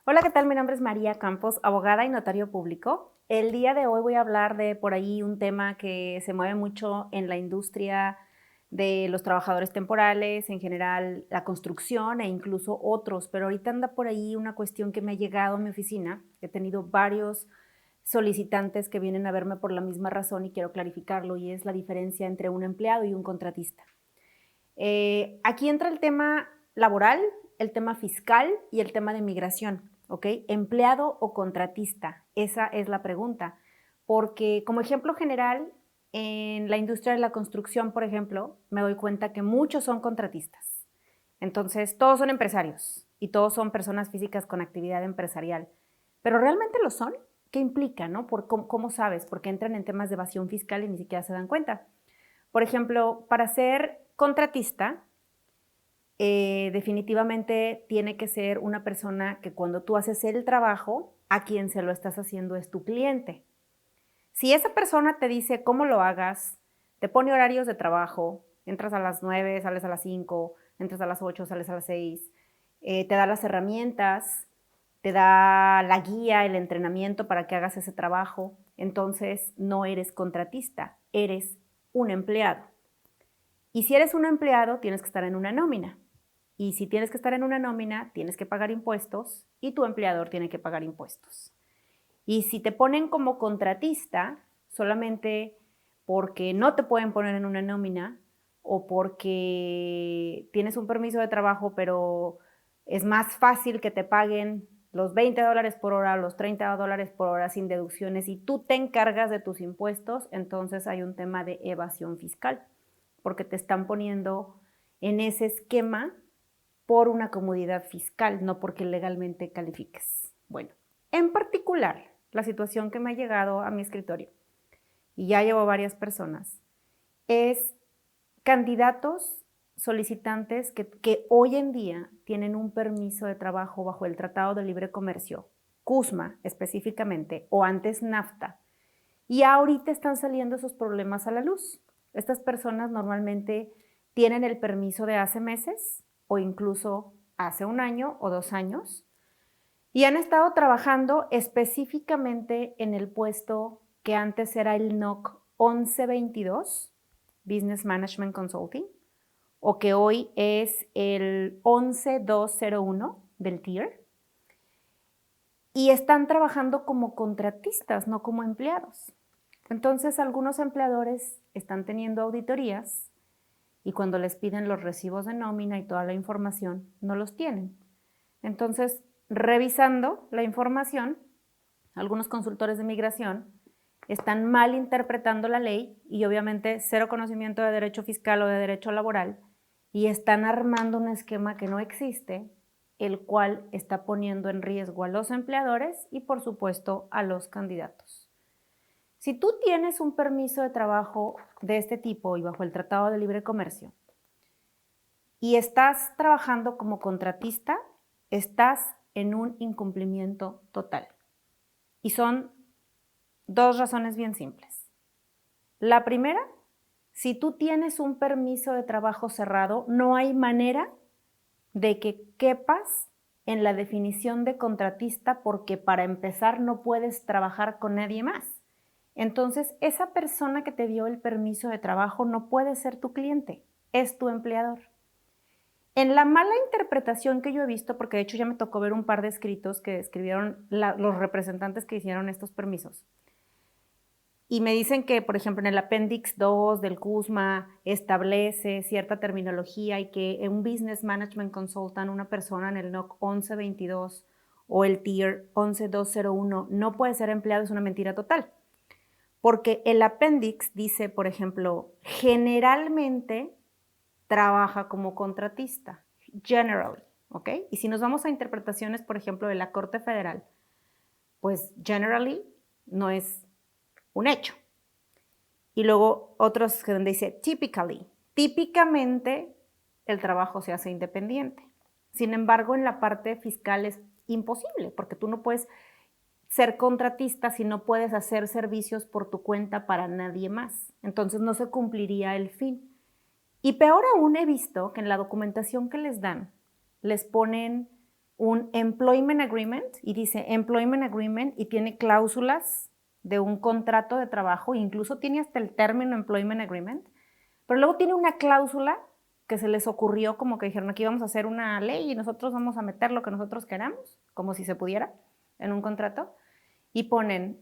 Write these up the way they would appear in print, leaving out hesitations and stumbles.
Hola, ¿qué tal? Mi nombre es María Campos, abogada y notario público. El día de hoy voy a hablar de por ahí un tema que se mueve mucho en la industria de los trabajadores temporales, en general la construcción e incluso otros, pero ahorita anda por ahí una cuestión que me ha llegado a mi oficina. He tenido varios solicitantes que vienen a verme por la misma razón y quiero clarificarlo, y es la diferencia entre un empleado y un contratista. Aquí entra el tema laboral, el tema fiscal y el tema de migración, ¿ok? ¿Empleado o contratista? Esa es la pregunta. Porque como ejemplo general, en la industria de la construcción, por ejemplo, me doy cuenta que muchos son contratistas. Entonces, todos son empresarios y todos son personas físicas con actividad empresarial. ¿Pero realmente lo son? ¿Qué implica, no? ¿Cómo sabes? Porque entran en temas de evasión fiscal y ni siquiera se dan cuenta. Por ejemplo, para ser contratista, definitivamente tiene que ser una persona que cuando tú haces el trabajo, a quien se lo estás haciendo es tu cliente. Si esa persona te dice cómo lo hagas, te pone horarios de trabajo, entras a las 9, sales a las 5, entras a las 8, sales a las 6, te da las herramientas, te da la guía, el entrenamiento para que hagas ese trabajo, entonces no eres contratista, eres un empleado. Y si eres un empleado, tienes que estar en una nómina. Y si tienes que estar en una nómina, tienes que pagar impuestos y tu empleador tiene que pagar impuestos. Y si te ponen como contratista, solamente porque no te pueden poner en una nómina o porque tienes un permiso de trabajo, pero es más fácil que te paguen los $20 por hora, los $30 por hora sin deducciones y tú te encargas de tus impuestos, entonces hay un tema de evasión fiscal, porque te están poniendo en ese esquema por una comodidad fiscal, no porque legalmente califiques. Bueno, en particular, la situación que me ha llegado a mi escritorio, y ya llevo varias personas, es candidatos solicitantes que hoy en día tienen un permiso de trabajo bajo el Tratado de Libre Comercio, CUSMA específicamente, o antes NAFTA, y ahorita están saliendo esos problemas a la luz. Estas personas normalmente tienen el permiso de hace meses o incluso hace un año o 2 años y han estado trabajando específicamente en el puesto que antes era el NOC 1122, Business Management Consulting, o que hoy es el 11201 del TIER, y están trabajando como contratistas, no como empleados. Entonces, algunos empleadores están teniendo auditorías y cuando les piden los recibos de nómina y toda la información, no los tienen. Entonces, revisando la información, algunos consultores de migración están mal interpretando la ley y obviamente cero conocimiento de derecho fiscal o de derecho laboral y están armando un esquema que no existe, el cual está poniendo en riesgo a los empleadores y por supuesto a los candidatos. Si tú tienes un permiso de trabajo de este tipo y bajo el Tratado de Libre Comercio y estás trabajando como contratista, estás en un incumplimiento total. Y son dos razones bien simples. La primera, si tú tienes un permiso de trabajo cerrado, no hay manera de que quepas en la definición de contratista porque para empezar no puedes trabajar con nadie más. Entonces, esa persona que te dio el permiso de trabajo no puede ser tu cliente, es tu empleador. En la mala interpretación que yo he visto, porque de hecho ya me tocó ver un par de escritos que escribieron los representantes que hicieron estos permisos, y me dicen que, por ejemplo, en el Appendix 2 del CUSMA establece cierta terminología y que un Business Management Consultant, una persona en el NOC 1122 o el TIER 11201 no puede ser empleado, es una mentira total. Porque el Appendix dice, por ejemplo, generalmente trabaja como contratista, generally, ¿ok? Y si nos vamos a interpretaciones, por ejemplo, de la Corte Federal, pues generally no es un hecho. Y luego otros donde dice typically. Típicamente el trabajo se hace independiente. Sin embargo, en la parte fiscal es imposible, porque tú no puedes ser contratista si no puedes hacer servicios por tu cuenta para nadie más. Entonces no se cumpliría el fin. Y peor aún he visto que en la documentación que les dan, les ponen un employment agreement y dice employment agreement y tiene cláusulas de un contrato de trabajo, incluso tiene hasta el término employment agreement, pero luego tiene una cláusula que se les ocurrió como que dijeron aquí vamos a hacer una ley y nosotros vamos a meter lo que nosotros queramos, como si se pudiera en un contrato, y ponen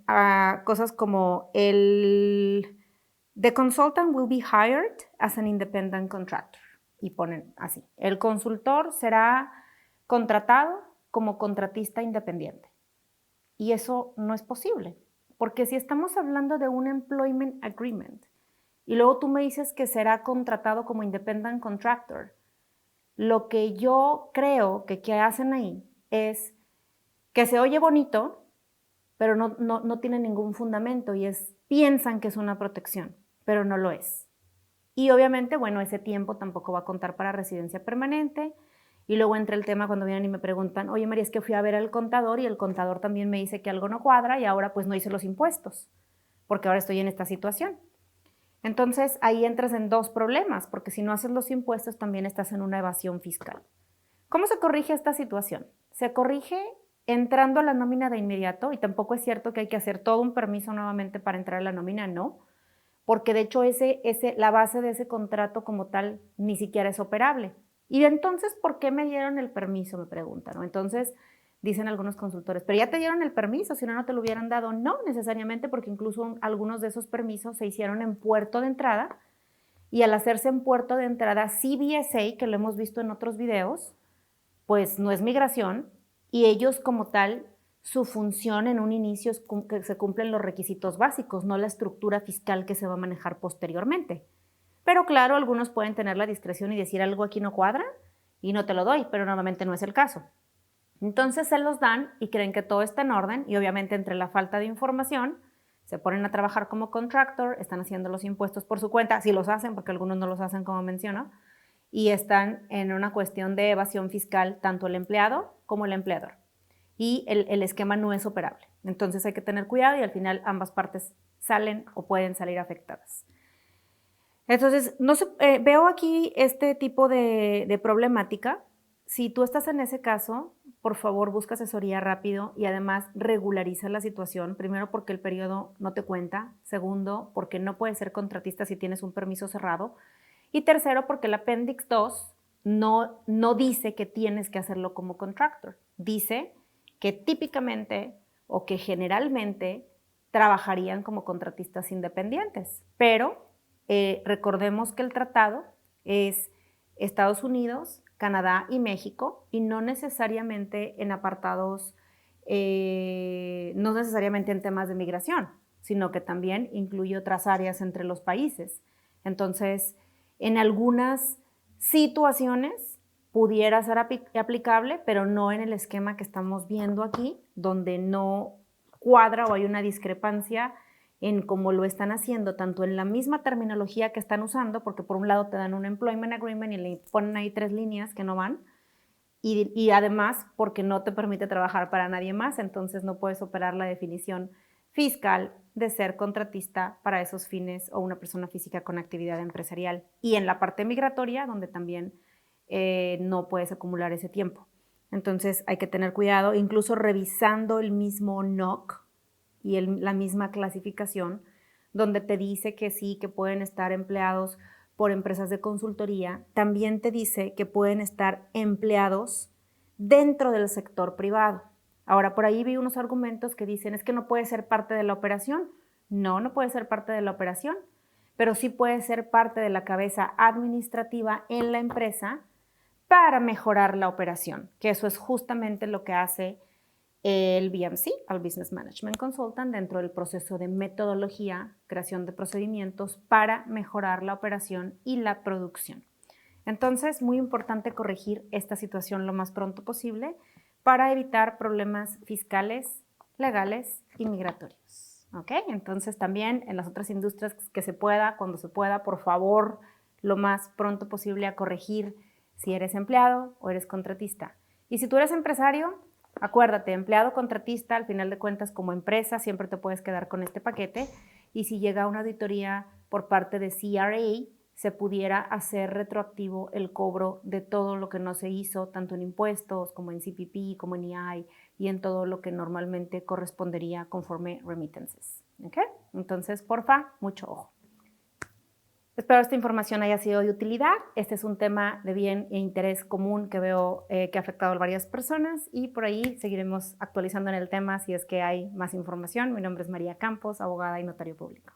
cosas como the consultant will be hired as an independent contractor, y ponen así, el consultor será contratado como contratista independiente. Y eso no es posible, porque si estamos hablando de un employment agreement y luego tú me dices que será contratado como independent contractor, lo que yo creo que hacen ahí es que se oye bonito, pero no tiene ningún fundamento y piensan que es una protección, pero no lo es. Y obviamente, bueno, ese tiempo tampoco va a contar para residencia permanente. Y luego entra el tema cuando vienen y me preguntan, oye María, es que fui a ver al contador y el contador también me dice que algo no cuadra y ahora pues no hice los impuestos, porque ahora estoy en esta situación. Entonces ahí entras en dos problemas, porque si no haces los impuestos también estás en una evasión fiscal. ¿Cómo se corrige esta situación? Se corrige entrando a la nómina de inmediato, y tampoco es cierto que hay que hacer todo un permiso nuevamente para entrar a la nómina, no, porque de hecho la base de ese contrato como tal ni siquiera es operable. Y entonces, ¿por qué me dieron el permiso? Me preguntan, ¿no? Entonces, dicen algunos consultores, pero ya te dieron el permiso, si no, no te lo hubieran dado. No necesariamente, porque incluso algunos de esos permisos se hicieron en puerto de entrada, y al hacerse en puerto de entrada, CBSA, que lo hemos visto en otros videos, pues no es migración, y ellos como tal, su función en un inicio es que se cumplen los requisitos básicos, no la estructura fiscal que se va a manejar posteriormente. Pero claro, algunos pueden tener la discreción y decir algo aquí no cuadra y no te lo doy, pero normalmente no es el caso. Entonces se los dan y creen que todo está en orden, y obviamente entre la falta de información se ponen a trabajar como contractor, están haciendo los impuestos por su cuenta, si los hacen, porque algunos no los hacen como menciono, y están en una cuestión de evasión fiscal tanto el empleado como el empleador. Y el esquema no es operable. Entonces hay que tener cuidado y al final ambas partes salen o pueden salir afectadas. Entonces, veo aquí este tipo de problemática. Si tú estás en ese caso, por favor busca asesoría rápido y además regulariza la situación. Primero, porque el periodo no te cuenta. Segundo, porque no puedes ser contratista si tienes un permiso cerrado. Y tercero, porque el Appendix 2 no dice que tienes que hacerlo como contractor. Dice que típicamente o que generalmente trabajarían como contratistas independientes. Pero recordemos que el tratado es Estados Unidos, Canadá y México, y no necesariamente en apartados, no necesariamente en temas de migración, sino que también incluye otras áreas entre los países. Entonces, en algunas situaciones pudiera ser aplicable, pero no en el esquema que estamos viendo aquí, donde no cuadra o hay una discrepancia en cómo lo están haciendo, tanto en la misma terminología que están usando, porque por un lado te dan un employment agreement y le ponen ahí 3 líneas que no van, y además porque no te permite trabajar para nadie más, entonces no puedes operar la definición fiscal de ser contratista para esos fines o una persona física con actividad empresarial. Y en la parte migratoria, donde también no puedes acumular ese tiempo. Entonces hay que tener cuidado, incluso revisando el mismo NOC y la misma clasificación, donde te dice que sí, que pueden estar empleados por empresas de consultoría, también te dice que pueden estar empleados dentro del sector privado. Ahora, por ahí vi unos argumentos que dicen, es que no puede ser parte de la operación. No, no puede ser parte de la operación, pero sí puede ser parte de la cabeza administrativa en la empresa para mejorar la operación, que eso es justamente lo que hace el BMC, el Business Management Consultant, dentro del proceso de metodología, creación de procedimientos para mejorar la operación y la producción. Entonces, muy importante corregir esta situación lo más pronto posible para evitar problemas fiscales, legales y migratorios. ¿Ok? Entonces, también en las otras industrias que se pueda, cuando se pueda, por favor, lo más pronto posible a corregir si eres empleado o eres contratista. Y si tú eres empresario, acuérdate, empleado, contratista, al final de cuentas como empresa siempre te puedes quedar con este paquete, y si llega una auditoría por parte de CRA, se pudiera hacer retroactivo el cobro de todo lo que no se hizo, tanto en impuestos como en CPP, como en EI y en todo lo que normalmente correspondería conforme remittances. ¿Ok? Entonces, porfa, mucho ojo. Espero esta información haya sido de utilidad. Este es un tema de bien e interés común que veo que ha afectado a varias personas y por ahí seguiremos actualizando en el tema si es que hay más información. Mi nombre es María Campos, abogada y notario público.